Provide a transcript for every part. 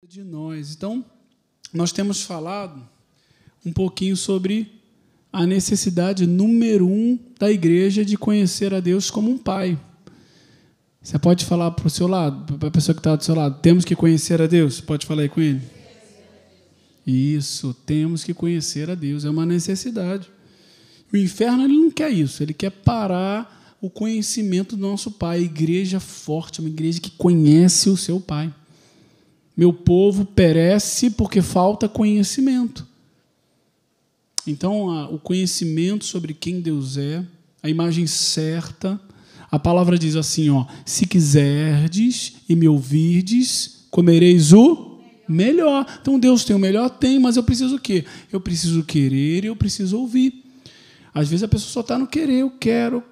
de nós. Então, nós temos falado um pouquinho sobre a necessidade número 1 da igreja de conhecer a Deus como um pai. Você pode falar para o seu lado, para a pessoa que está do seu lado, temos que conhecer a Deus? Pode falar aí com ele. Isso, temos que conhecer a Deus, é uma necessidade. O inferno ele não quer isso, ele quer parar o conhecimento do nosso Pai. A igreja forte, uma igreja que conhece o seu Pai. Meu povo perece porque falta conhecimento. Então, o conhecimento sobre quem Deus é, a imagem certa, a palavra diz assim, se quiserdes e me ouvirdes, comereis o melhor. Então, Deus tem o melhor? Tem, mas eu preciso o quê? Eu preciso querer e eu preciso ouvir. Às vezes a pessoa só está no querer, eu quero,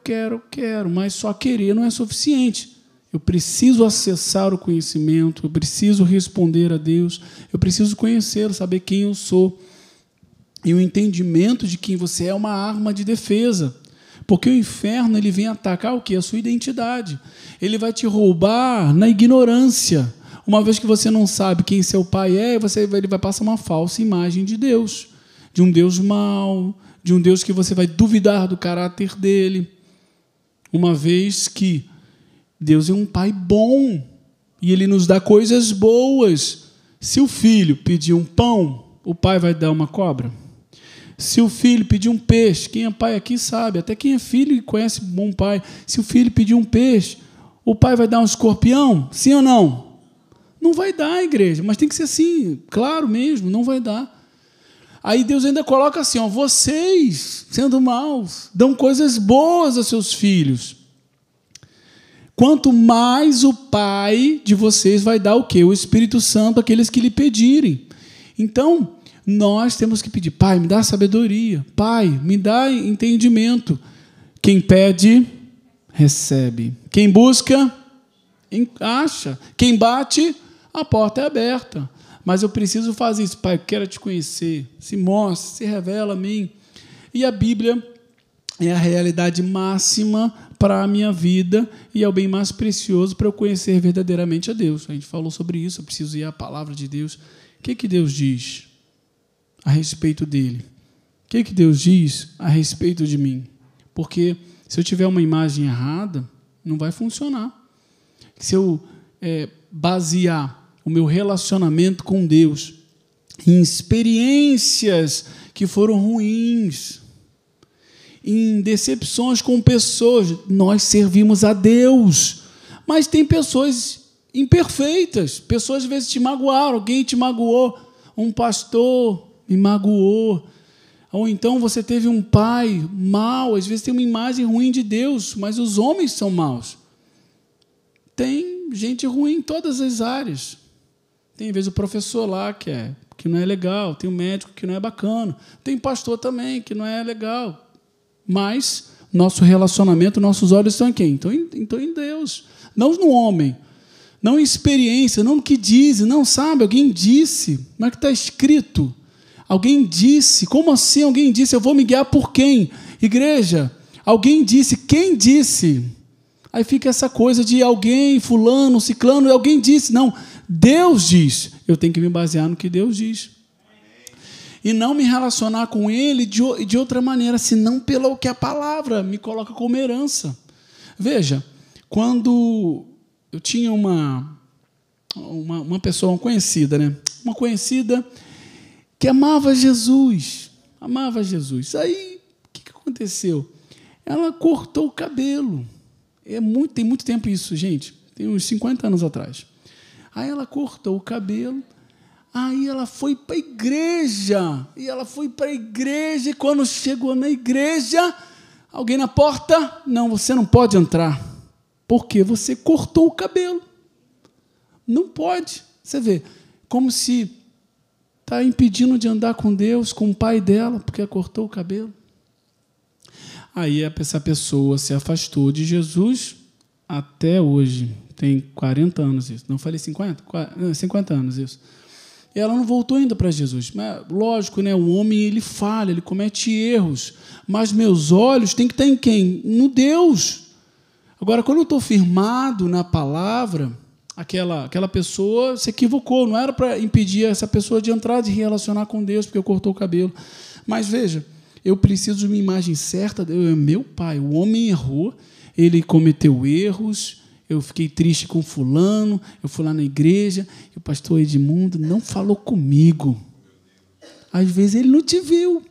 mas só querer não é suficiente. Eu preciso acessar o conhecimento, eu preciso responder a Deus, eu preciso conhecê-lo, saber quem eu sou. E o entendimento de quem você é uma arma de defesa. Porque o inferno ele vem atacar o quê? A sua identidade. Ele vai te roubar na ignorância. Uma vez que você não sabe quem seu pai é, ele vai passar uma falsa imagem de Deus. De um Deus mau, de um Deus que você vai duvidar do caráter dele. Uma vez que Deus é um pai bom e ele nos dá coisas boas. Se o filho pedir um pão, o pai vai dar uma cobra? Se o filho pedir um peixe, quem é pai aqui sabe, até quem é filho e conhece um bom pai, se o filho pedir um peixe, o pai vai dar um escorpião? Sim ou não? Não vai dar, igreja, mas tem que ser assim, claro mesmo, não vai dar. Aí Deus ainda coloca assim, vocês, sendo maus, dão coisas boas aos seus filhos. Quanto mais o Pai de vocês vai dar o quê? O Espírito Santo àqueles que lhe pedirem. Então, nós temos que pedir, Pai, me dá sabedoria. Pai, me dá entendimento. Quem pede, recebe. Quem busca, acha. Quem bate, a porta é aberta. Mas eu preciso fazer isso. Pai, eu quero te conhecer. Se mostra, se revela a mim. E a Bíblia é a realidade máxima para a minha vida e é o bem mais precioso para eu conhecer verdadeiramente a Deus. A gente falou sobre isso, eu preciso ir à palavra de Deus. O que Deus diz a respeito dele? O que Deus diz a respeito de mim? Porque se eu tiver uma imagem errada, não vai funcionar. Se eu basear o meu relacionamento com Deus em experiências que foram ruins, em decepções com pessoas, nós servimos a Deus. Mas tem pessoas imperfeitas, pessoas às vezes te magoaram, alguém te magoou, um pastor me magoou, ou então você teve um pai mau, às vezes tem uma imagem ruim de Deus, mas os homens são maus. Tem gente ruim em todas as áreas. Tem, às vezes, o professor lá que não é legal, tem o médico que não é bacana, tem pastor também que não é legal. Mas nosso relacionamento, nossos olhos estão em quem? Estão em Deus, não no homem, não em experiência, não no que dizem, não sabe, alguém disse, mas que está escrito. Alguém disse, como assim alguém disse? Eu vou me guiar por quem? Igreja, alguém disse, quem disse? Aí fica essa coisa de alguém, fulano, ciclano, alguém disse. Não, Deus diz, eu tenho que me basear no que Deus diz. E não me relacionar com ele de outra maneira, senão pelo que a palavra me coloca como herança. Veja, quando eu tinha uma pessoa, uma conhecida, né? Uma conhecida que amava Jesus. Aí, o que aconteceu? Ela cortou o cabelo. Tem muito tempo isso, gente. Tem uns 50 anos atrás. Aí ela cortou o cabelo. Aí ela foi para a igreja, e quando chegou na igreja, alguém na porta, não, você não pode entrar, porque você cortou o cabelo. Não pode. Você vê, como se está impedindo de andar com Deus, com o pai dela, porque cortou o cabelo. Aí essa pessoa se afastou de Jesus até hoje, tem 40 anos isso, não falei 50? 50 anos isso. Ela não voltou ainda para Jesus. Mas, lógico, né? O homem ele falha, ele comete erros. Mas meus olhos têm que estar em quem? No Deus. Agora, quando eu estou firmado na palavra, aquela pessoa se equivocou, não era para impedir essa pessoa de entrar, de relacionar com Deus, porque cortou o cabelo. Mas veja, eu preciso de uma imagem certa. Meu pai, o homem errou, ele cometeu erros, eu fiquei triste com fulano, eu fui lá na igreja, e o pastor Edmundo não falou comigo. Às vezes ele não te viu.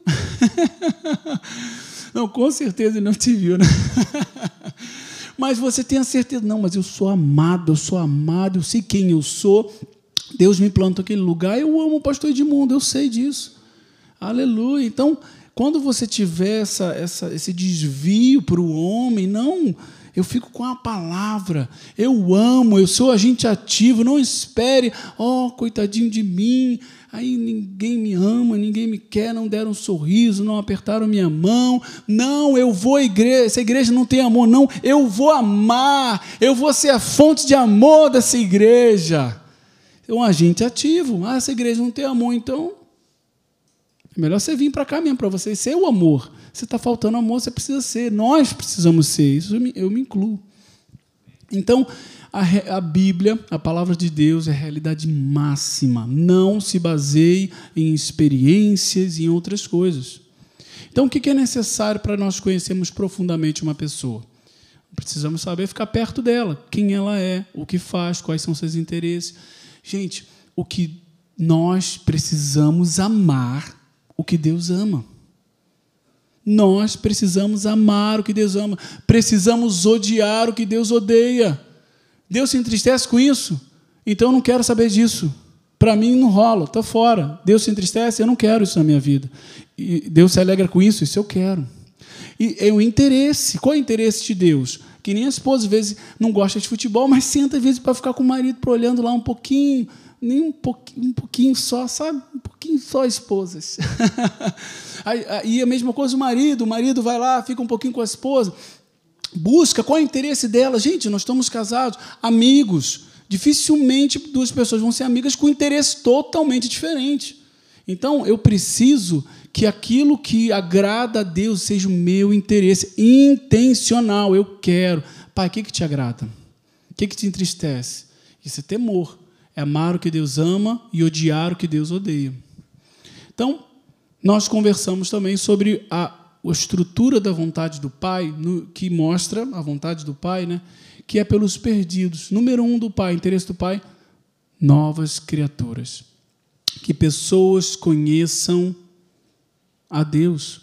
Não, com certeza ele não te viu, né? Mas você tem a certeza, não, mas eu sou amado, eu sei quem eu sou, Deus me plantou naquele lugar, eu amo o pastor Edmundo, eu sei disso. Aleluia. Então, quando você tiver esse desvio para o homem, não, eu fico com a palavra, eu amo, eu sou agente ativo, não espere, coitadinho de mim, aí ninguém me ama, ninguém me quer, não deram um sorriso, não apertaram minha mão, não, eu vou à igreja, essa igreja não tem amor, não, eu vou amar, eu vou ser a fonte de amor dessa igreja. É um agente ativo, essa igreja não tem amor, então é melhor você vir para cá mesmo, para você ser o amor. Se está faltando amor, você precisa ser, nós precisamos ser, isso eu me incluo. Então, a Bíblia, a palavra de Deus, é a realidade máxima. Não se baseie em experiências e em outras coisas. Então, o que é necessário para nós conhecermos profundamente uma pessoa? Precisamos saber ficar perto dela, quem ela é, o que faz, quais são seus interesses. Gente, o que nós precisamos amar, o que Deus ama. Nós precisamos amar o que Deus ama. Precisamos odiar o que Deus odeia. Deus se entristece com isso? Então eu não quero saber disso. Para mim não rola, está fora. Deus se entristece? Eu não quero isso na minha vida. E Deus se alegra com isso? Isso eu quero. E é o interesse. Qual é o interesse de Deus? Que nem a esposa, às vezes, não gosta de futebol, mas senta, às vezes, para ficar com o marido, olhando lá um pouquinho, nem um pouquinho só, sabe? Um pouquinho só, esposas. E a mesma coisa o marido vai lá, fica um pouquinho com a esposa, busca qual é o interesse dela. Gente, nós estamos casados, amigos. Dificilmente duas pessoas vão ser amigas com interesse totalmente diferente. Então, eu preciso que aquilo que agrada a Deus seja o meu interesse intencional. Eu quero. Pai, o que te agrada? O que te entristece? Isso é temor. É amar o que Deus ama e odiar o que Deus odeia. Então, nós conversamos também sobre a estrutura da vontade do Pai, que mostra a vontade do Pai, né? Que é pelos perdidos. Número 1 do Pai, interesse do Pai, novas criaturas. Que pessoas conheçam a Deus.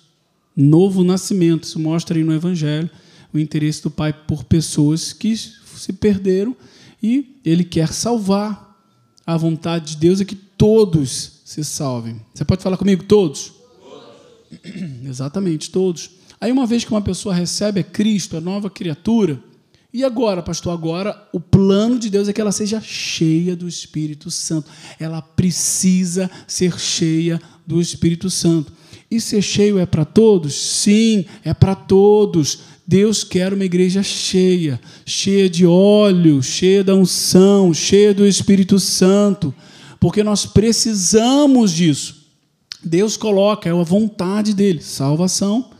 Novo nascimento. Isso mostra aí no Evangelho o interesse do Pai por pessoas que se perderam e Ele quer salvar. A vontade de Deus é que todos se salvem. Você pode falar comigo? Todos? Exatamente, todos. Aí, uma vez que uma pessoa recebe a Cristo, a nova criatura, e agora, pastor, agora o plano de Deus é que ela seja cheia do Espírito Santo. Ela precisa ser cheia do Espírito Santo. E ser cheio é para todos? Sim, é para todos. Deus quer uma igreja cheia, cheia de óleo, cheia da unção, cheia do Espírito Santo, porque nós precisamos disso. Deus coloca, é a vontade dele, salvação.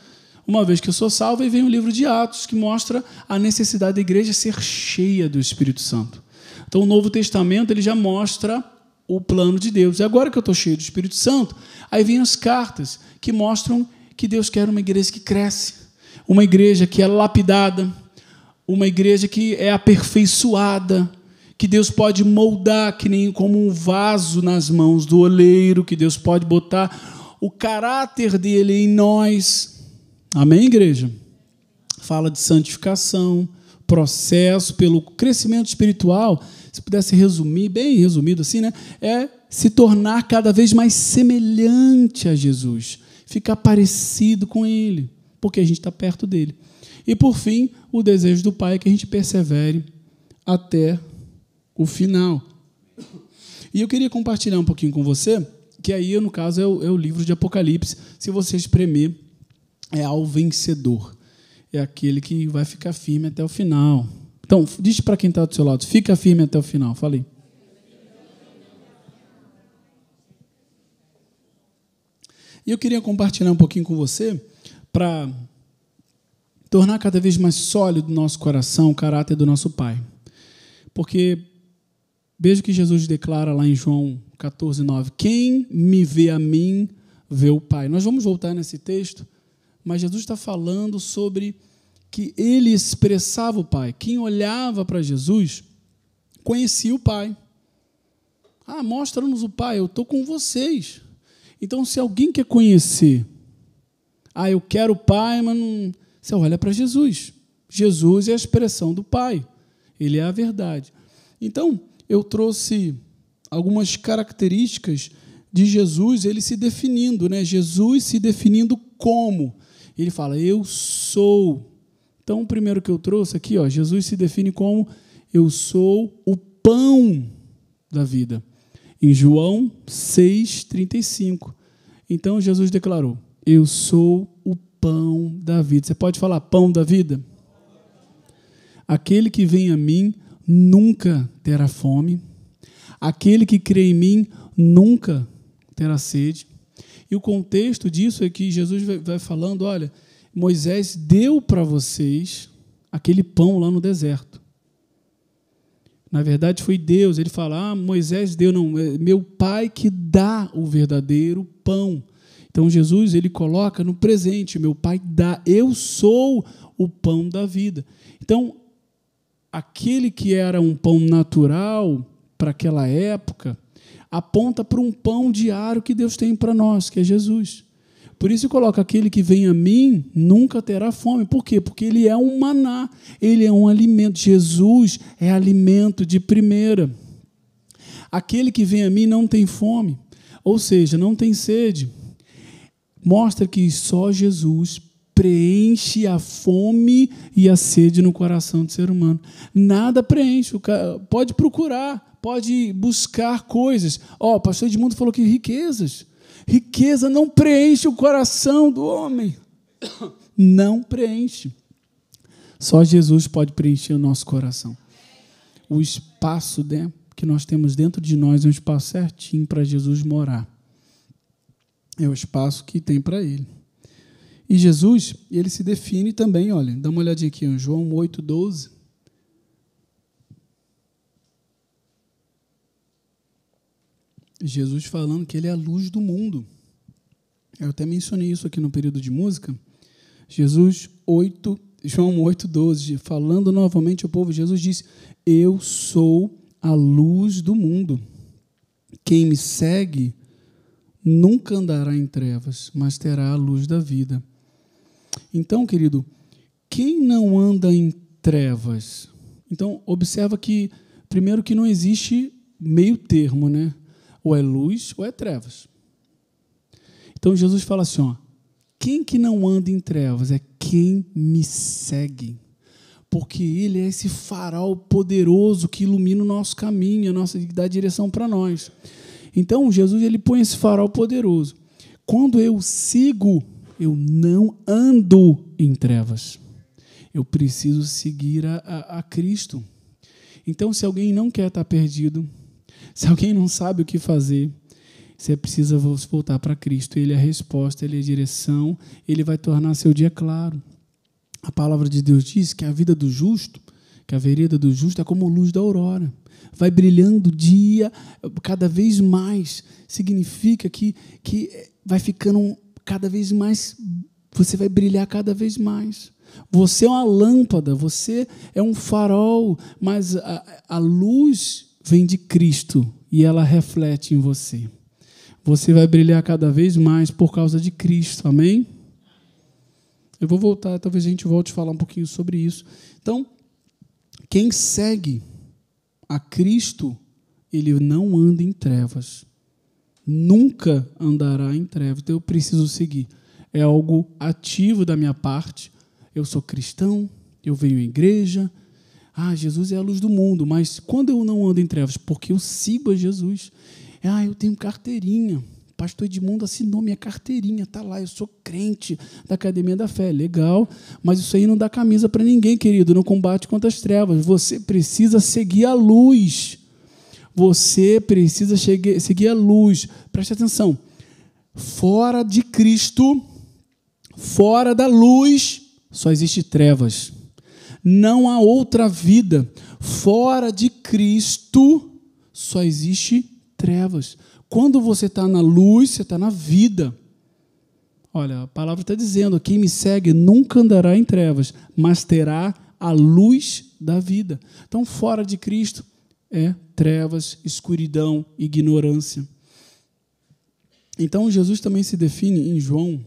Uma vez que eu sou salvo, aí vem o livro de Atos, que mostra a necessidade da igreja ser cheia do Espírito Santo. Então, o Novo Testamento ele já mostra o plano de Deus. E agora que eu estou cheio do Espírito Santo, aí vem as cartas que mostram que Deus quer uma igreja que cresce, uma igreja que é lapidada, uma igreja que é aperfeiçoada, que Deus pode moldar, que nem como um vaso nas mãos do oleiro, que Deus pode botar o caráter dele em nós. Amém, igreja? Fala de santificação, processo pelo crescimento espiritual. Se pudesse resumir, bem resumido assim, né? É se tornar cada vez mais semelhante a Jesus, ficar parecido com Ele, porque a gente está perto dele. E, por fim, o desejo do Pai é que a gente persevere até o final. E eu queria compartilhar um pouquinho com você, que aí, no caso, é o livro de Apocalipse. Se você espremer, é ao vencedor. É aquele que vai ficar firme até o final. Então, diz para quem está do seu lado, fica firme até o final. Falei. E eu queria compartilhar um pouquinho com você para tornar cada vez mais sólido o nosso coração, o caráter do nosso Pai. Porque Veja o que Jesus declara lá em João 14:9. Quem me vê a mim, vê o Pai. Nós vamos voltar nesse texto, mas Jesus está falando sobre que ele expressava o Pai. Quem olhava para Jesus conhecia o Pai. Mostra-nos o Pai, eu estou com vocês. Então, se alguém quer conhecer, eu quero o Pai, mas não... Você olha para Jesus. Jesus é a expressão do Pai. Ele é a verdade. Então, eu trouxe algumas características de Jesus, ele se definindo, né? Jesus se definindo como? Ele fala, eu sou. Então, o primeiro que eu trouxe aqui, Jesus se define como eu sou o pão da vida. Em João 6,35. Então, Jesus declarou, eu sou o pão da vida. Você pode falar pão da vida? Aquele que vem a mim nunca terá fome. Aquele que crê em mim nunca terá sede. E o contexto disso é que Jesus vai falando, olha, Moisés deu para vocês aquele pão lá no deserto. Na verdade, foi Deus. Ele fala, Moisés deu, não, é meu Pai que dá o verdadeiro pão. Então, Jesus, ele coloca no presente, meu Pai dá, eu sou o pão da vida. Então, aquele que era um pão natural para aquela época, aponta para um pão diário que Deus tem para nós, que é Jesus. Por isso coloca, aquele que vem a mim nunca terá fome. Por quê? Porque ele é um maná, ele é um alimento. Jesus é alimento de primeira. Aquele que vem a mim não tem fome, ou seja, não tem sede. Mostra que só Jesus preenche a fome e a sede no coração do ser humano. Nada preenche. Pode procurar, pode buscar coisas. O pastor Edmundo falou que riqueza não preenche o coração do homem. Não preenche. Só Jesus pode preencher o nosso coração. O espaço que nós temos dentro de nós é um espaço certinho para Jesus morar. É o espaço que tem para ele. E Jesus, ele se define também, olha, dá uma olhadinha aqui, em João 8,12. Jesus falando que ele é a luz do mundo. Eu até mencionei isso aqui no período de música. João 8,12, falando novamente ao povo, Jesus disse, eu sou a luz do mundo. Quem me segue nunca andará em trevas, mas terá a luz da vida. Então, querido, quem não anda em trevas? Então, observa que, primeiro, que não existe meio termo, né? Ou é luz ou é trevas. Então, Jesus fala assim, quem que não anda em trevas é quem me segue. Porque ele é esse farol poderoso que ilumina o nosso caminho, dá direção para nós. Então, Jesus, ele põe esse farol poderoso. Quando eu sigo, eu não ando em trevas. Eu preciso seguir a Cristo. Então, se alguém não quer estar perdido, se alguém não sabe o que fazer, você precisa voltar para Cristo. Ele é a resposta, ele é a direção, ele vai tornar seu dia claro. A palavra de Deus diz que a vida do justo, que a vereda do justo é como a luz da aurora. Vai brilhando dia cada vez mais. Significa que vai ficando cada vez mais, você vai brilhar cada vez mais. Você é uma lâmpada, você é um farol, mas a luz vem de Cristo e ela reflete em você. Você vai brilhar cada vez mais por causa de Cristo, amém? Eu vou voltar, talvez a gente volte a falar um pouquinho sobre isso. Então, quem segue a Cristo, ele não anda em trevas. Nunca andará em trevas. Então, eu preciso seguir. É algo ativo da minha parte. Eu sou cristão, eu venho à igreja. Jesus é a luz do mundo. Mas quando eu não ando em trevas? Porque eu sigo a Jesus. Eu tenho carteirinha. O pastor Edmundo assinou minha carteirinha. Está lá, eu sou crente da Academia da Fé. Legal, mas isso aí não dá camisa para ninguém, querido. No combate contra as trevas. Você precisa seguir a luz. Você precisa seguir a luz. Preste atenção. Fora de Cristo, fora da luz, só existe trevas. Não há outra vida. Fora de Cristo, só existe trevas. Quando você está na luz, você está na vida. Olha, a palavra está dizendo, quem me segue nunca andará em trevas, mas terá a luz da vida. Então, fora de Cristo é trevas, escuridão, ignorância. Então, Jesus também se define em João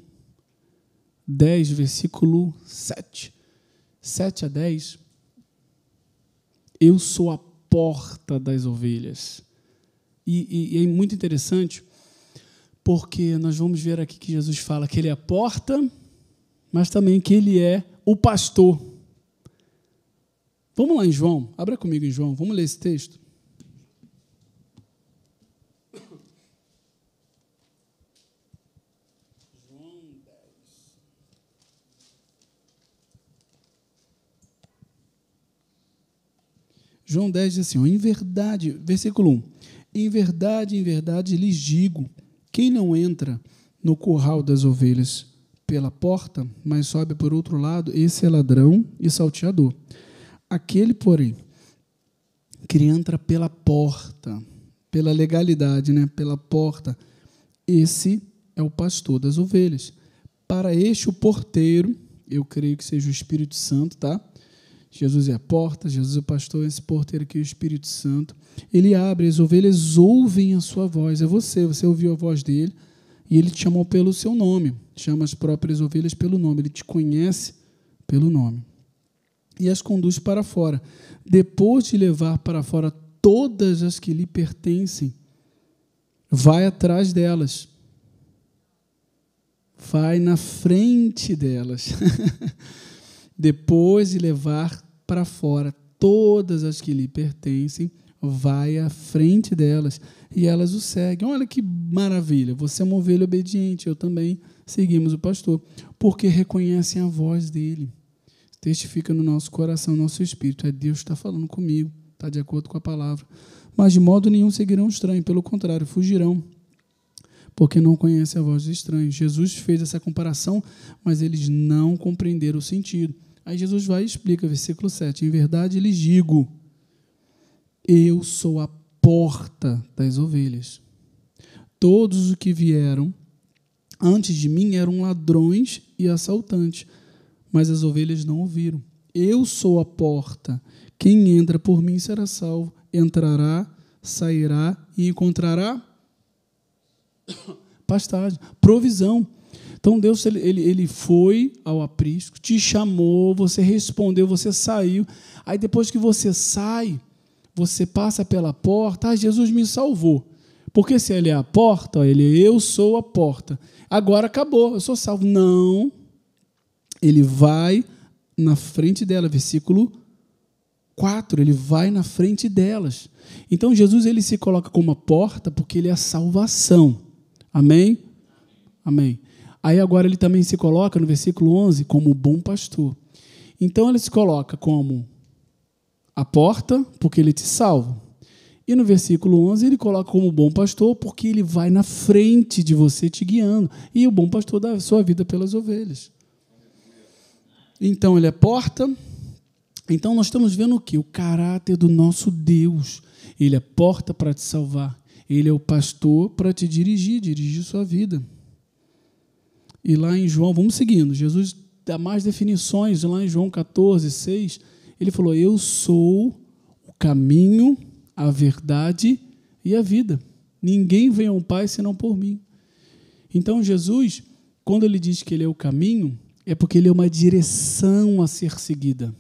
10, versículo 7. 7 a 10. Eu sou a porta das ovelhas. E é muito interessante, porque nós vamos ver aqui que Jesus fala que ele é a porta, mas também que ele é o pastor. Vamos lá em João, abra comigo em João, vamos ler esse texto. João 10 diz assim, em verdade, versículo 1, em verdade lhes digo, quem não entra no curral das ovelhas pela porta, mas sobe por outro lado, esse é ladrão e salteador. Aquele, porém, que entra pela porta, pela legalidade, né, pela porta, esse é o pastor das ovelhas. Para este, o porteiro, eu creio que seja o Espírito Santo, tá? Jesus é a porta, Jesus é o pastor, esse porteiro aqui é o Espírito Santo. Ele abre, as ovelhas ouvem a sua voz. É você ouviu a voz dele e ele te chamou pelo seu nome. Chama as próprias ovelhas pelo nome, ele te conhece pelo nome. E as conduz para fora. Depois de levar para fora todas as que lhe pertencem, vai atrás delas. Vai na frente delas. Depois de levar para fora todas as que lhe pertencem, vai à frente delas e elas o seguem. Olha que maravilha, você é uma ovelha obediente, eu também seguimos o pastor, porque reconhecem a voz dele. Testifica no nosso coração, no nosso espírito, é Deus que está falando comigo, está de acordo com a palavra. Mas de modo nenhum seguirão o estranho, pelo contrário, fugirão, porque não conhecem a voz dos estranhos. Jesus fez essa comparação, mas eles não compreenderam o sentido. Aí Jesus vai e explica, versículo 7, em verdade lhes digo, eu sou a porta das ovelhas. Todos os que vieram antes de mim eram ladrões e assaltantes, mas as ovelhas não ouviram. Eu sou a porta, quem entra por mim será salvo, entrará, sairá e encontrará pastagem, provisão. Então Deus ele foi ao aprisco, te chamou, você respondeu, você saiu. Aí depois que você sai, você passa pela porta, Jesus me salvou. Porque se ele é a porta, eu sou a porta. Agora acabou, eu sou salvo. Não, ele vai na frente dela, versículo 4, ele vai na frente delas. Então Jesus ele se coloca como a porta porque ele é a salvação. Amém? Amém. Aí agora ele também se coloca no versículo 11 como o bom pastor. Então ele se coloca como a porta porque ele te salva. E no versículo 11 ele coloca como bom pastor porque ele vai na frente de você te guiando. E o bom pastor dá a sua vida pelas ovelhas. Então ele é porta. Então nós estamos vendo o quê? O caráter do nosso Deus. Ele é porta para te salvar. Ele é o pastor para te dirigir sua vida. E lá em João, vamos seguindo, Jesus dá mais definições, lá em João 14, 6, ele falou, eu sou o caminho, a verdade e a vida. Ninguém vem ao Pai senão por mim. Então Jesus, quando ele diz que ele é o caminho, é porque ele é uma direção a ser seguida.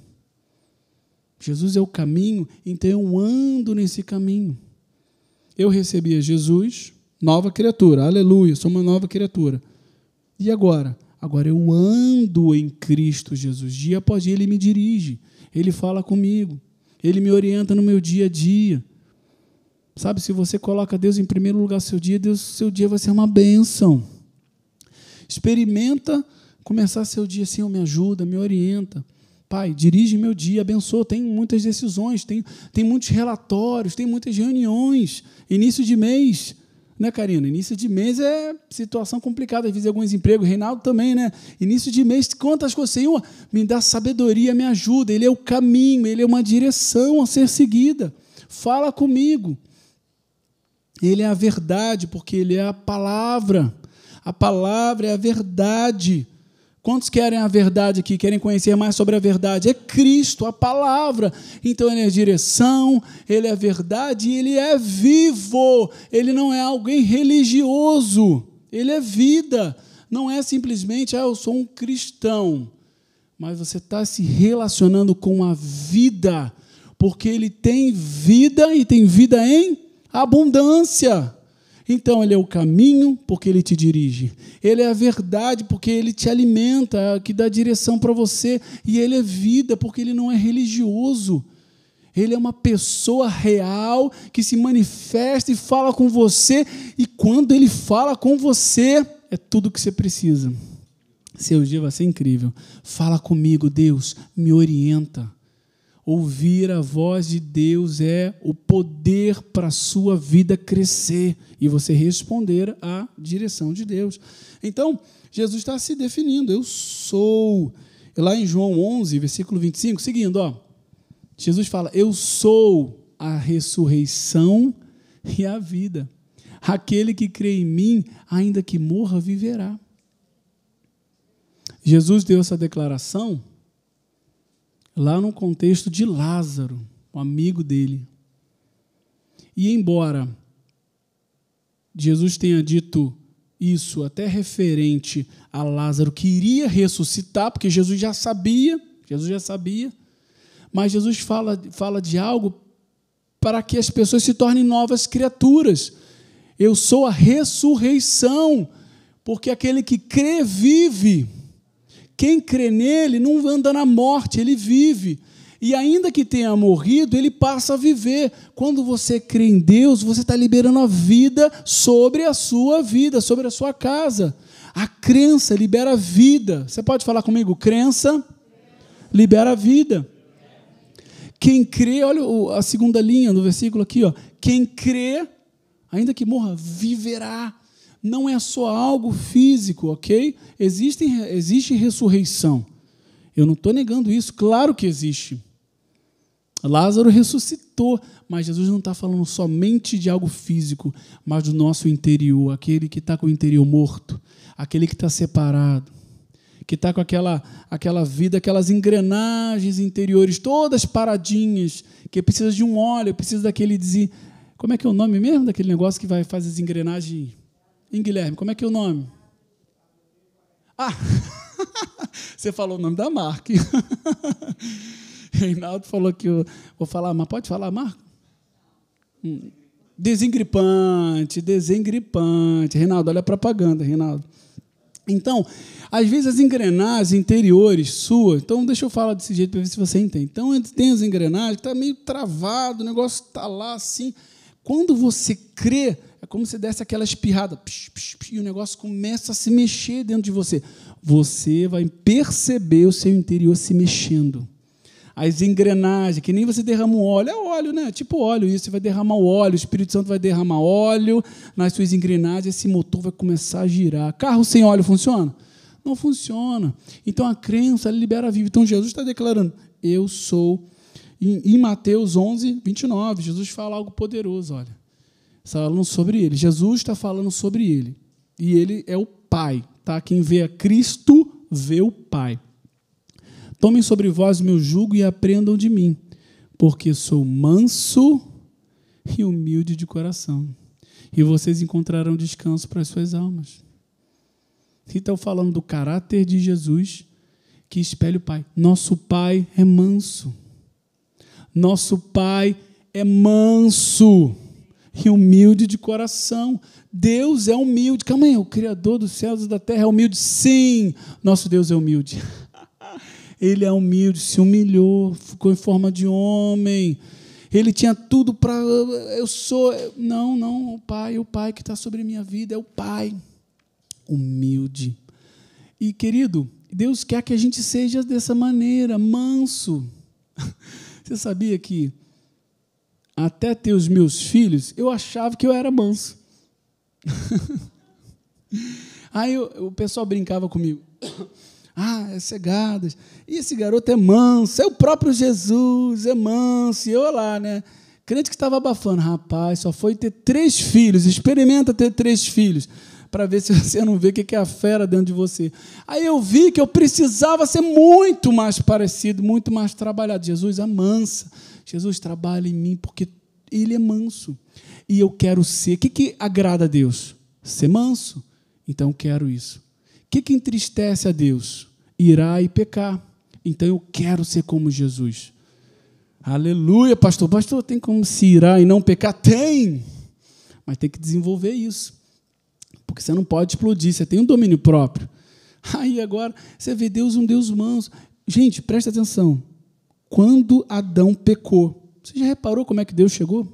Jesus é o caminho, então eu ando nesse caminho. Eu recebi a Jesus, nova criatura, aleluia, sou uma nova criatura. E agora? Agora eu ando em Cristo Jesus. Dia após dia ele me dirige, ele fala comigo, ele me orienta no meu dia a dia. Sabe, se você coloca Deus em primeiro lugar seu dia vai ser uma bênção. Experimenta começar seu dia assim, me ajuda, me orienta. Pai, dirige meu dia, abençoa. Tem muitas decisões, tem muitos relatórios, tem muitas reuniões. Início de mês, né, Karina? Início de mês é situação complicada. Às vezes alguns empregos, Reinaldo também, né? Início de mês, quantas coisas. Senhor, me dá sabedoria, me ajuda. Ele é o caminho, ele é uma direção a ser seguida. Fala comigo. Ele é a verdade, porque ele é a palavra. A palavra é a verdade. Quantos querem a verdade aqui, querem conhecer mais sobre a verdade? É Cristo, a palavra. Então, ele é a direção, ele é a verdade e ele é vivo. Ele não é alguém religioso, ele é vida. Não é simplesmente, eu sou um cristão. Mas você está se relacionando com a vida, porque ele tem vida e tem vida em abundância. Então, ele é o caminho, porque ele te dirige. Ele é a verdade, porque ele te alimenta, que dá direção para você. E ele é vida, porque ele não é religioso. Ele é uma pessoa real, que se manifesta e fala com você. E quando ele fala com você, é tudo o que você precisa. Seu dia vai ser incrível. Fala comigo, Deus, me orienta. Ouvir a voz de Deus é o poder para a sua vida crescer e você responder à direção de Deus. Então, Jesus está se definindo, eu sou. Lá em João 11, versículo 25, seguindo, Jesus fala, eu sou a ressurreição e a vida. Aquele que crê em mim, ainda que morra, viverá. Jesus deu essa declaração lá no contexto de Lázaro, o amigo dele. E embora Jesus tenha dito isso até referente a Lázaro, que iria ressuscitar, porque Jesus já sabia, mas Jesus fala de algo para que as pessoas se tornem novas criaturas. Eu sou a ressurreição, porque aquele que crê vive. Quem crê nele não anda na morte, ele vive. E ainda que tenha morrido, ele passa a viver. Quando você crê em Deus, você está liberando a vida sobre a sua vida, sobre a sua casa. A crença libera a vida. Você pode falar comigo? Crença libera a vida. Quem crê, olha a segunda linha do versículo aqui, quem crê, ainda que morra, viverá. Não é só algo físico, ok? Existe ressurreição. Eu não estou negando isso, claro que existe. Lázaro ressuscitou, mas Jesus não está falando somente de algo físico, mas do nosso interior, aquele que está com o interior morto, aquele que está separado, que está com aquela vida, aquelas engrenagens interiores todas paradinhas, que precisa de um óleo, precisa daquele... Como é que é o nome mesmo daquele negócio que vai fazer as engrenagens... Guilherme, como é que é o nome? Você falou o nome da marca. Reinaldo falou que eu vou falar, mas pode falar a marca? Desengripante. Reinaldo, olha a propaganda, Reinaldo. Então, às vezes as engrenagens interiores suas, então deixa eu falar desse jeito para ver se você entende. Então, tem as engrenagens, está meio travado, o negócio está lá assim. Quando você crê, é como se desse aquela espirrada, e o negócio começa a se mexer dentro de você. Você vai perceber o seu interior se mexendo. As engrenagens, que nem você derrama um óleo, é óleo, né? Tipo óleo, isso, você vai derramar o óleo, o Espírito Santo vai derramar óleo nas suas engrenagens, esse motor vai começar a girar. Carro sem óleo funciona? Não funciona. Então, a crença libera a vida. Então, Jesus está declarando, eu sou... Em Mateus 11, 29, Jesus fala algo poderoso, olha. Está falando sobre ele. Jesus está falando sobre ele. E ele é o Pai. Tá? Quem vê a Cristo, vê o Pai. Tomem sobre vós o meu jugo e aprendam de mim, porque sou manso e humilde de coração. E vocês encontrarão descanso para as suas almas. E estão falando do caráter de Jesus que espelha o Pai. Nosso Pai é manso. Nosso Pai é manso e humilde de coração. Deus é humilde. Calma aí, o Criador dos céus e da terra é humilde? Sim, nosso Deus é humilde. Ele é humilde, se humilhou, ficou em forma de homem. Ele tinha tudo para... Eu sou... Não, o Pai que está sobre a minha vida é o Pai. Humilde. E, querido, Deus quer que a gente seja dessa maneira, manso. Você sabia que até ter os meus filhos, eu achava que eu era manso. Aí o pessoal brincava comigo. É cegadas. E esse garoto é manso. É o próprio Jesus, é manso. E eu lá, né? Crente que estava abafando, rapaz, só foi ter 3 filhos, experimenta ter 3 filhos, para ver se você não vê o que é a fera dentro de você. Aí eu vi que eu precisava ser muito mais parecido, muito mais trabalhado. Jesus amansa, Jesus trabalha em mim, porque Ele é manso. E eu quero ser. O que agrada a Deus? Ser manso. Então eu quero isso. O que entristece a Deus? Irá e pecar. Então eu quero ser como Jesus. Aleluia, pastor. Pastor, tem como se irar e não pecar? Tem! Mas tem que desenvolver isso. Porque você não pode explodir, você tem um domínio próprio. Aí agora, você vê Deus um Deus manso. Gente, presta atenção. Quando Adão pecou, você já reparou como é que Deus chegou?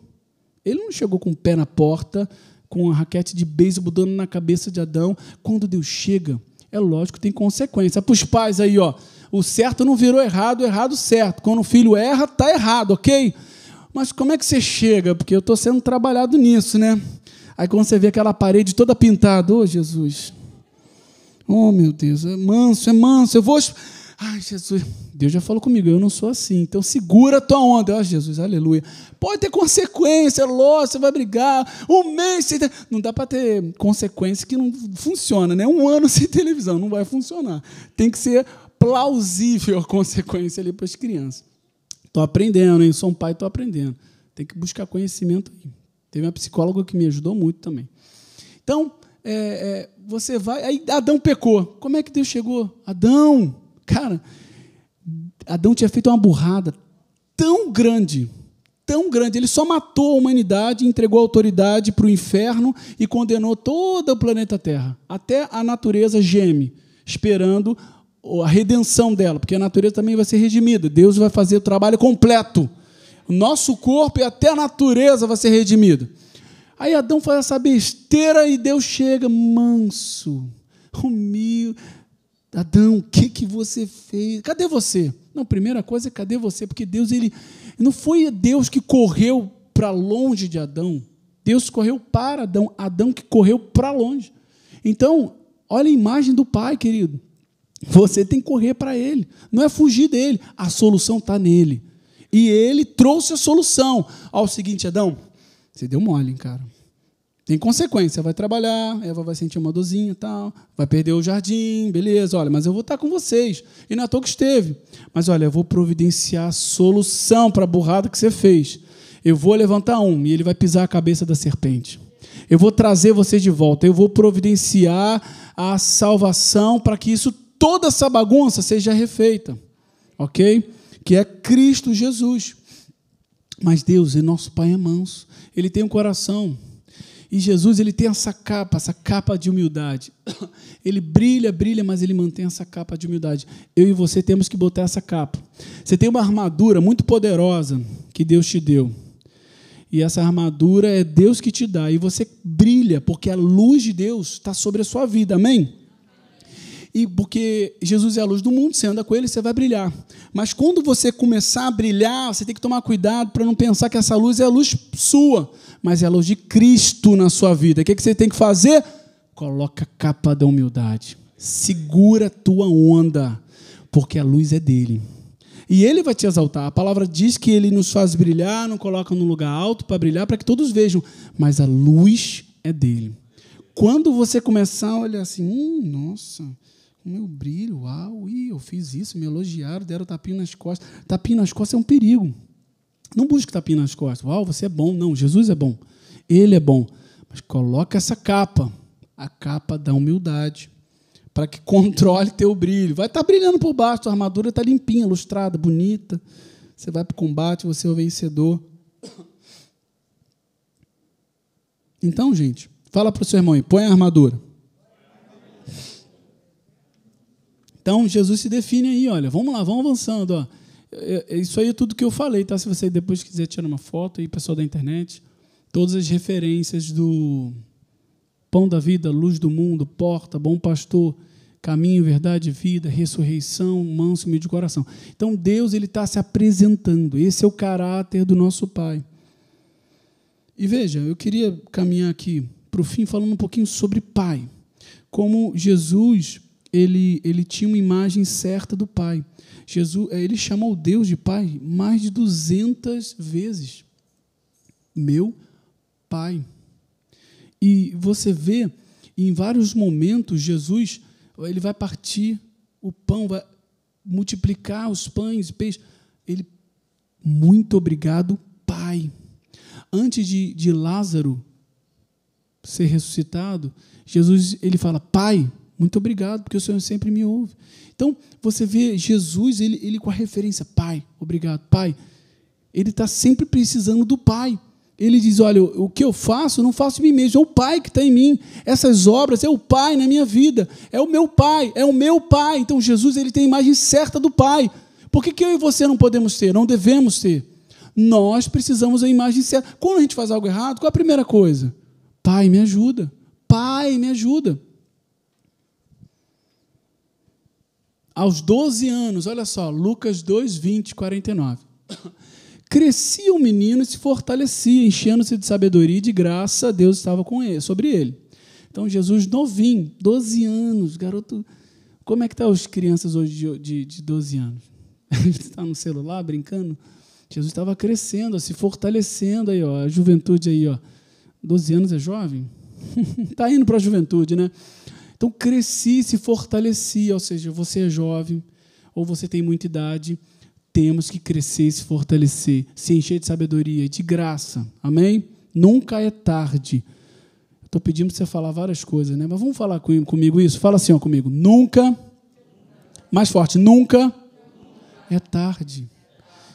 Ele não chegou com o pé na porta, com a raquete de beisebol dando na cabeça de Adão. Quando Deus chega, é lógico que tem consequência. Para os pais aí, ó, o certo não virou errado, o errado certo. Quando o filho erra, está errado, ok? Mas como é que você chega? Porque eu estou sendo trabalhado nisso, né? Aí quando você vê aquela parede toda pintada, ô Jesus, oh meu Deus, é manso, eu vou... Ai Jesus, Deus já falou comigo, eu não sou assim, então segura a tua onda. Ó Jesus, aleluia. Pode ter consequência, lógico, você vai brigar, um mês sem... Não dá para ter consequência que não funciona, né? 1 ano sem televisão, não vai funcionar. Tem que ser plausível a consequência ali para as crianças. Estou aprendendo, hein? Sou um pai, estou aprendendo. Tem que buscar conhecimento aí. Teve uma psicóloga que me ajudou muito também. Então, você vai... Aí Adão pecou. Como é que Deus chegou? Adão, cara, Adão tinha feito uma burrada tão grande, ele só matou a humanidade, entregou a autoridade para o inferno e condenou todo o planeta Terra. Até a natureza geme, esperando a redenção dela, porque a natureza também vai ser redimida. Deus vai fazer o trabalho completo. O nosso corpo e até a natureza vai ser redimida. Aí Adão faz essa besteira e Deus chega manso, humilde. Adão, o que você fez? Cadê você? Não, primeira coisa é cadê você? Porque Deus, ele não foi Deus que correu para longe de Adão. Deus correu para Adão. Adão que correu para longe. Então, olha a imagem do Pai, querido. Você tem que correr para Ele. Não é fugir dele. A solução está nele. E Ele trouxe a solução. Ao seguinte, Adão, você deu mole, hein, cara. Tem consequência, vai trabalhar, Eva vai sentir uma dorzinha e tal, vai perder o jardim, beleza, olha, mas eu vou estar com vocês. E não é à toa que esteve. Mas, olha, eu vou providenciar a solução para a burrada que você fez. Eu vou levantar um e ele vai pisar a cabeça da serpente. Eu vou trazer vocês de volta. Eu vou providenciar a salvação para que toda essa bagunça seja refeita. Ok? Que é Cristo Jesus. Mas Deus, nosso Pai é manso. Ele tem um coração. E Jesus, ele tem essa capa de humildade. Ele brilha, mas ele mantém essa capa de humildade. Eu e você temos que botar essa capa. Você tem uma armadura muito poderosa que Deus te deu. E essa armadura é Deus que te dá. E você brilha, porque a luz de Deus está sobre a sua vida. Amém? E porque Jesus é a luz do mundo, você anda com Ele, você vai brilhar. Mas quando você começar a brilhar, você tem que tomar cuidado para não pensar que essa luz é a luz sua, mas é a luz de Cristo na sua vida. O que você tem que fazer? Coloca a capa da humildade. Segura a tua onda, porque a luz é dele. E Ele vai te exaltar. A palavra diz que Ele nos faz brilhar, nos coloca num lugar alto para brilhar, para que todos vejam. Mas a luz é dele. Quando você começar a olhar assim, nossa... o meu brilho, uau, eu fiz isso, me elogiaram, deram tapinha nas costas. Tapinha nas costas é um perigo. Não busque tapinha nas costas. Uau, você é bom. Não, Jesus é bom. Ele é bom. Mas coloca essa capa, a capa da humildade, para que controle teu brilho. Vai estar brilhando por baixo, a armadura está limpinha, lustrada, bonita. Você vai para o combate, você é o vencedor. Então, gente, fala para o seu irmão aí, põe a armadura. Então, Jesus se define aí, olha, vamos lá, vamos avançando. Ó. Isso aí é tudo que eu falei, tá? Se você depois quiser tirar uma foto aí, pessoal da internet, todas as referências do Pão da Vida, Luz do Mundo, Porta, Bom Pastor, Caminho, Verdade, Vida, Ressurreição, Manso, Humilde de Coração. Então, Deus está se apresentando. Esse é o caráter do nosso Pai. E veja, eu queria caminhar aqui para o fim falando um pouquinho sobre Pai. Como Jesus... Ele tinha uma imagem certa do Pai. Jesus, ele chamou Deus de Pai mais de 200 vezes. meu Pai. E você vê, em vários momentos, Jesus, ele vai partir o pão, vai multiplicar os pães e peixes. Ele, muito obrigado, Pai. Antes de Lázaro ser ressuscitado, Jesus, ele fala, Pai, muito obrigado, porque o Senhor sempre me ouve. Então, você vê Jesus, ele com a referência, Pai, obrigado, Pai. Ele está sempre precisando do Pai. Ele diz, olha, o que eu faço, não faço em mim mesmo, é o Pai que está em mim. Essas obras é o Pai na minha vida, é o meu Pai, é o meu Pai. Então, Jesus, ele tem a imagem certa do Pai. Por que eu e você não podemos ter, não devemos ter? Nós precisamos da imagem certa. Quando a gente faz algo errado, qual é a primeira coisa? Pai, me ajuda. Pai, me ajuda. Aos 12 anos, olha só, Lucas 2, 20, 49. Crescia o menino e se fortalecia, enchendo-se de sabedoria e de graça, Deus estava com ele, sobre ele. Então, Jesus novinho, 12 anos, garoto. Como é que estão as crianças hoje de 12 anos? Está no celular, brincando? Jesus estava crescendo, se fortalecendo, aí, ó, a juventude aí, ó. 12 anos é jovem? Está indo para a juventude, né? Então, cresci, se fortalecia, ou seja, você é jovem, ou você tem muita idade, temos que crescer e se fortalecer, se encher de sabedoria e de graça, amém? Nunca é tarde. Estou pedindo para você falar várias coisas, né? Mas vamos falar comigo isso? Fala assim, ó, comigo. Nunca, mais forte, nunca é tarde.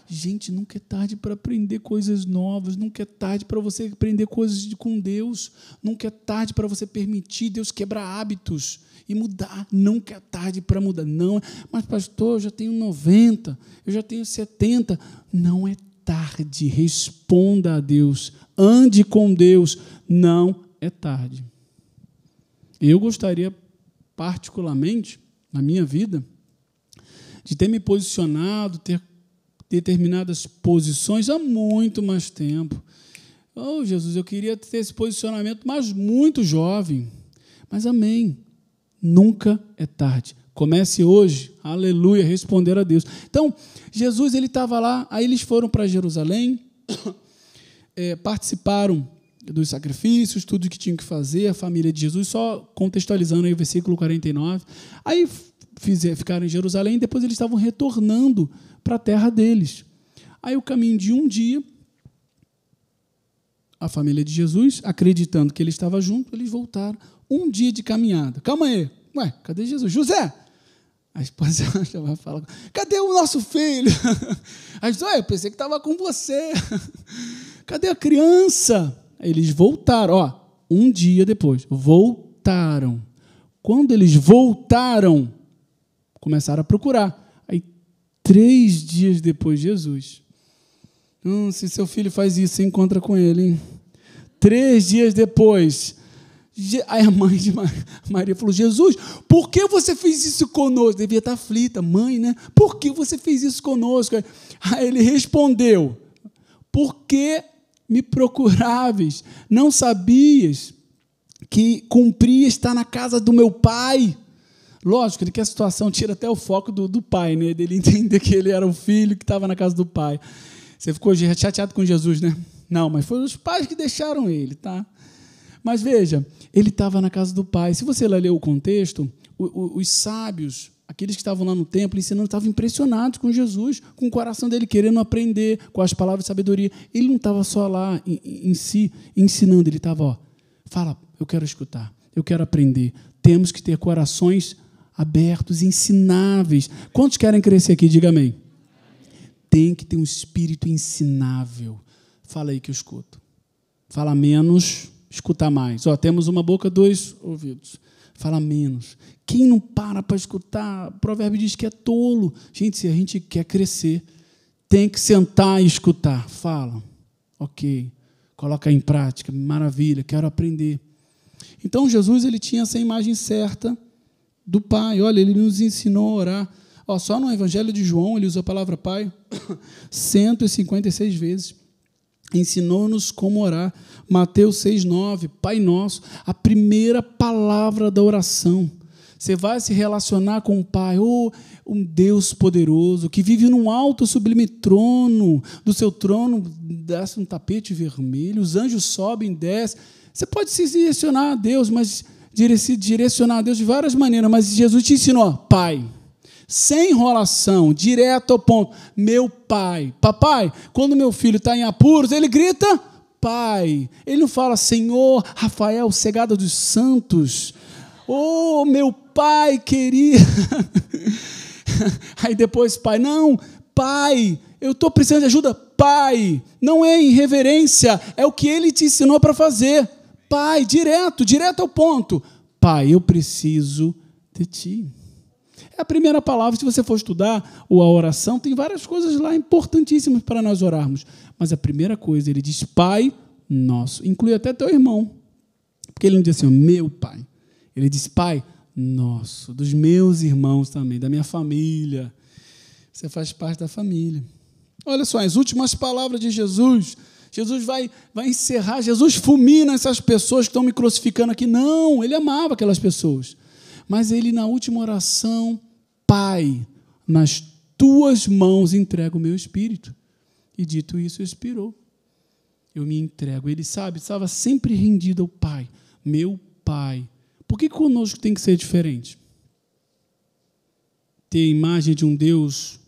Gente, nunca é tarde para aprender coisas novas, nunca é tarde para você aprender coisas com Deus, nunca é tarde para você permitir Deus quebrar hábitos e mudar, nunca é tarde para mudar. Não, mas pastor, eu já tenho 90, eu já tenho 70, não é tarde, responda a Deus, ande com Deus, não é tarde. Eu gostaria, particularmente, na minha vida, de ter me posicionado, ter determinadas posições há muito mais tempo. Oh, Jesus, eu queria ter esse posicionamento, mas muito jovem. Mas amém. Nunca é tarde. Comece hoje, aleluia, responder a Deus. Então, Jesus, ele estava lá, aí eles foram para Jerusalém, participaram dos sacrifícios, tudo que tinham que fazer, a família de Jesus, só contextualizando aí o versículo 49. Aí ficaram em Jerusalém, depois eles estavam retornando para a terra deles. Aí, o caminho de um dia, a família de Jesus, acreditando que ele estava junto, eles voltaram. Um dia de caminhada. Calma aí. Ué, cadê Jesus? José! A esposa já vai falar, cadê o nosso filho? A esposa, eu pensei que estava com você. Cadê a criança? Aí eles voltaram. Ó, um dia depois, voltaram. Quando eles voltaram, começaram a procurar. Aí, 3 dias depois, Jesus. Se seu filho faz isso, você encontra com ele, hein? 3 dias depois. Aí a mãe de Maria falou, Jesus, por que você fez isso conosco? Devia estar aflita, mãe, né? Por que você fez isso conosco? Aí ele respondeu, porque me procuráveis, não sabias que cumpria estar na casa do meu pai? Lógico que a situação tira até o foco do pai, né? Dele entender que ele era o filho que estava na casa do pai. Você ficou chateado com Jesus, né? Não, mas foram os pais que deixaram ele, tá? Mas veja, ele estava na casa do pai. Se você ler o contexto, os sábios, aqueles que estavam lá no templo ensinando, estavam impressionados com Jesus, com o coração dele querendo aprender, com as palavras de sabedoria. Ele não estava só lá em si ensinando, ele estava, fala, eu quero escutar, eu quero aprender. Temos que ter corações abertos, ensináveis. Quantos querem crescer aqui? Diga amém. Tem que ter um espírito ensinável. Fala aí que eu escuto. Fala menos, escuta mais. Temos uma boca, 2 ouvidos. Fala menos. Quem não para escutar? O provérbio diz que é tolo. Gente, se a gente quer crescer, tem que sentar e escutar. Fala. Ok. Coloca em prática. Maravilha, quero aprender. Então, Jesus, ele tinha essa imagem certa do Pai. Olha, ele nos ensinou a orar. Só no Evangelho de João, ele usa a palavra Pai 156 vezes. Ensinou-nos como orar. Mateus 6,9, Pai Nosso, a primeira palavra da oração. Você vai se relacionar com o Pai, um Deus poderoso, que vive num alto sublime trono. Do seu trono desce um tapete vermelho, os anjos sobem e descem. Você pode se direcionar a Deus, mas se direcionar a Deus de várias maneiras, mas Jesus te ensinou, Pai, sem enrolação, direto ao ponto. Meu Pai. Papai, quando meu filho está em apuros, ele grita, Pai. Ele não fala, Senhor, Rafael, cegada dos santos. Oh, meu Pai querido. Aí depois, Pai, não, Pai, eu estou precisando de ajuda. Pai, não é irreverência, é o que Ele te ensinou para fazer. Pai, direto ao ponto. Pai, eu preciso de Ti. É a primeira palavra. Se você for estudar a oração, tem várias coisas lá importantíssimas para nós orarmos. Mas a primeira coisa, ele diz, Pai nosso. Inclui até teu irmão. Porque ele não diz assim, meu Pai. Ele diz, Pai nosso, dos meus irmãos também, da minha família. Você faz parte da família. Olha só, as últimas palavras de Jesus. Jesus vai encerrar, Jesus fulmina essas pessoas que estão me crucificando aqui. Não, ele amava aquelas pessoas. Mas ele, na última oração, Pai, nas tuas mãos entrego o meu espírito. E dito isso, expirou. Eu me entrego. Ele estava sempre rendido ao Pai. Meu Pai. Por que conosco tem que ser diferente? Ter a imagem de um Deus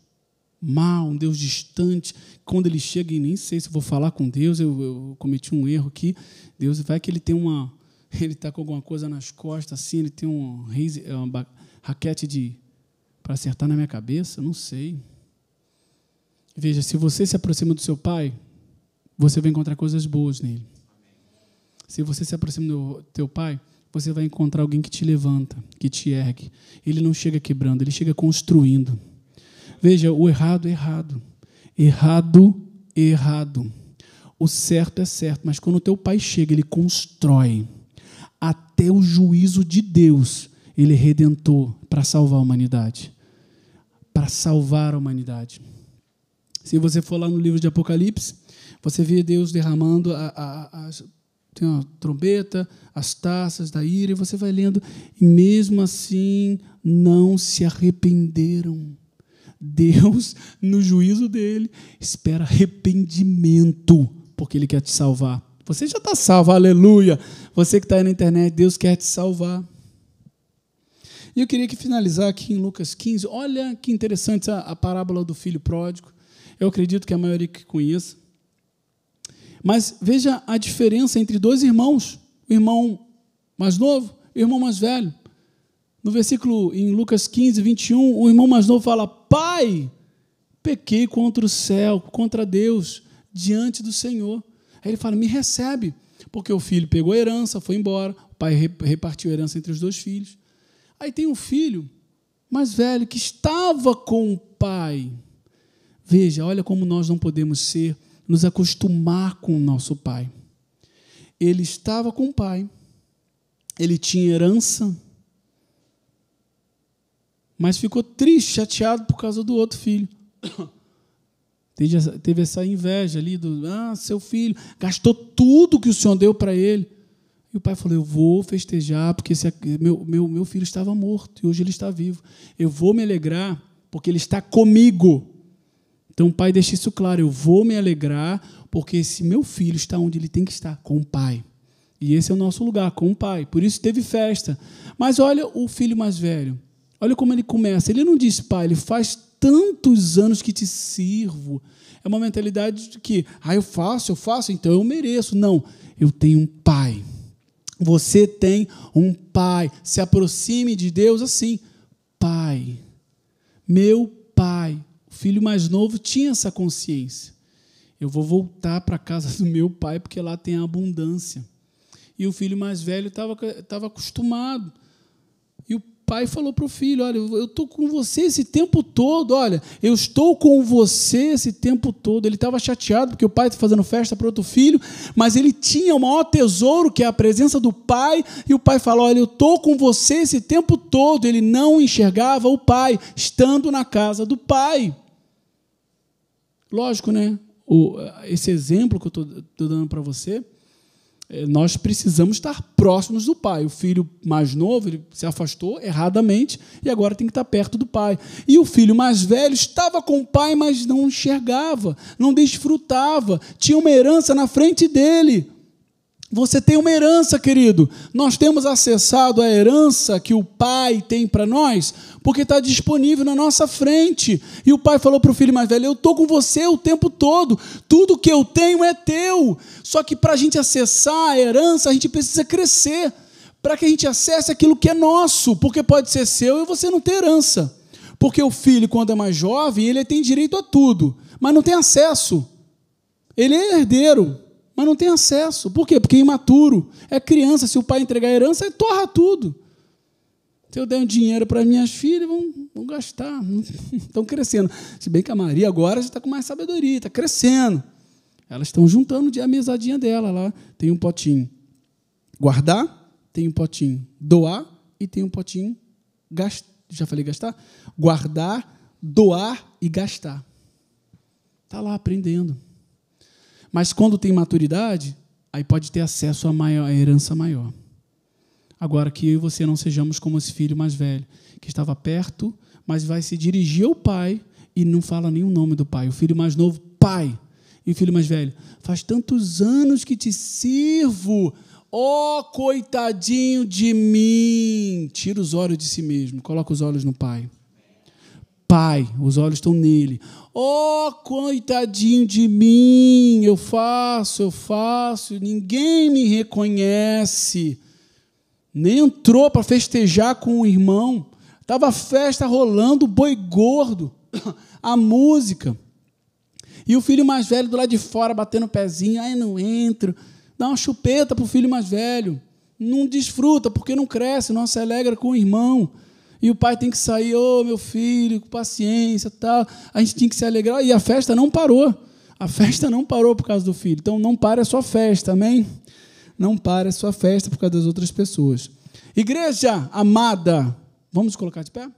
mau, um Deus distante. Quando ele chega, e nem sei se vou falar com Deus, eu cometi um erro aqui. Deus vai que ele tem ele está com alguma coisa nas costas, assim, ele tem uma raquete para acertar na minha cabeça, não sei. Veja, se você se aproxima do seu Pai, você vai encontrar coisas boas nele. Se você se aproxima do teu Pai, você vai encontrar alguém que te levanta, que te ergue. Ele não chega quebrando, ele chega construindo. Veja, o errado é errado. Errado é errado. O certo é certo, mas quando o teu Pai chega, ele constrói. Até o juízo de Deus, ele é redentor para salvar a humanidade. Para salvar a humanidade. Se você for lá no livro de Apocalipse, você vê Deus derramando tem uma trombeta, as taças da ira, e você vai lendo, e mesmo assim não se arrependeram. Deus, no juízo dele, espera arrependimento, porque ele quer te salvar. Você já está salvo, aleluia. Você que está aí na internet, Deus quer te salvar. E eu queria finalizar aqui em Lucas 15. Olha que interessante a parábola do filho pródigo. Eu acredito que a maioria que conheça. Mas veja a diferença entre dois irmãos. O irmão mais novo e o irmão mais velho. No versículo, em Lucas 15, 21, o irmão mais novo fala, Pai, pequei contra o céu, contra Deus, diante do Senhor. Aí ele fala, me recebe, porque o filho pegou a herança, foi embora, o pai repartiu a herança entre os dois filhos. Aí tem um filho mais velho que estava com o pai. Veja, olha como nós não podemos nos acostumar com o nosso pai. Ele estava com o pai, ele tinha herança, mas ficou triste, chateado por causa do outro filho. Teve essa inveja ali seu filho gastou tudo que o Senhor deu para ele. E o pai falou, eu vou festejar, porque meu filho estava morto e hoje ele está vivo. Eu vou me alegrar, porque ele está comigo. Então o pai deixa isso claro, eu vou me alegrar, porque esse meu filho está onde ele tem que estar, com o pai. E esse é o nosso lugar, com o pai. Por isso teve festa. Mas olha o filho mais velho. Olha como ele começa. Ele não diz, pai, ele faz tantos anos que te sirvo. É uma mentalidade de que, eu faço, então eu mereço. Não, eu tenho um pai. Você tem um pai. Se aproxime de Deus assim. Pai, meu pai. O filho mais novo tinha essa consciência. Eu vou voltar para a casa do meu pai, porque lá tem a abundância. E o filho mais velho estava acostumado. E o pai falou para o filho, olha, eu estou com você esse tempo todo, olha, eu estou com você esse tempo todo. Ele estava chateado porque o pai está fazendo festa para outro filho, mas ele tinha o maior tesouro, que é a presença do pai, e o pai falou, olha, eu estou com você esse tempo todo. Ele não enxergava o pai, estando na casa do pai. Lógico, né? Esse exemplo que eu estou dando para você Nós precisamos estar próximos do pai. O filho mais novo, ele se afastou erradamente e agora tem que estar perto do pai. E o filho mais velho estava com o pai, mas não enxergava, não desfrutava, tinha uma herança na frente dele. Você tem uma herança, querido. Nós temos acessado a herança que o pai tem para nós, porque está disponível na nossa frente. E o pai falou para o filho mais velho: eu estou com você o tempo todo, tudo que eu tenho é teu. Só que para a gente acessar a herança, a gente precisa crescer, para que a gente acesse aquilo que é nosso, porque pode ser seu e você não ter herança. Porque o filho, quando é mais jovem, ele tem direito a tudo, mas não tem acesso. Ele é herdeiro, mas não tem acesso. Por quê? Porque é imaturo. É criança. Se o pai entregar a herança, ele torra tudo. Se eu der um dinheiro para minhas filhas, vão gastar. Estão crescendo. Se bem que a Maria agora já está com mais sabedoria, está crescendo. Elas estão juntando a mesadinha dela lá. Tem um potinho guardar, tem um potinho doar e tem um potinho gastar. Já falei gastar? Guardar, doar e gastar. Está lá aprendendo. Mas quando tem maturidade, aí pode ter acesso a herança maior. Agora, que eu e você não sejamos como esse filho mais velho, que estava perto, mas vai se dirigir ao pai e não fala nem o nome do pai. O filho mais novo, pai. E o filho mais velho, faz tantos anos que te sirvo. Oh, coitadinho de mim. Tira os olhos de si mesmo, coloca os olhos no pai. Pai, os olhos estão nele. Oh, coitadinho de mim, eu faço, ninguém me reconhece. Nem entrou para festejar com o irmão. Estava a festa rolando, o boi gordo, a música. E o filho mais velho do lado de fora, batendo o pezinho, ai, não entro. Dá uma chupeta para o filho mais velho. Não desfruta, porque não cresce, não se alegra com o irmão. E o pai tem que sair, ô, meu filho, com paciência, tal. A gente tinha que se alegrar. E a festa não parou. A festa não parou por causa do filho. Então, não para a sua festa, amém? Não para a sua festa por causa das outras pessoas. Igreja amada, vamos colocar de pé?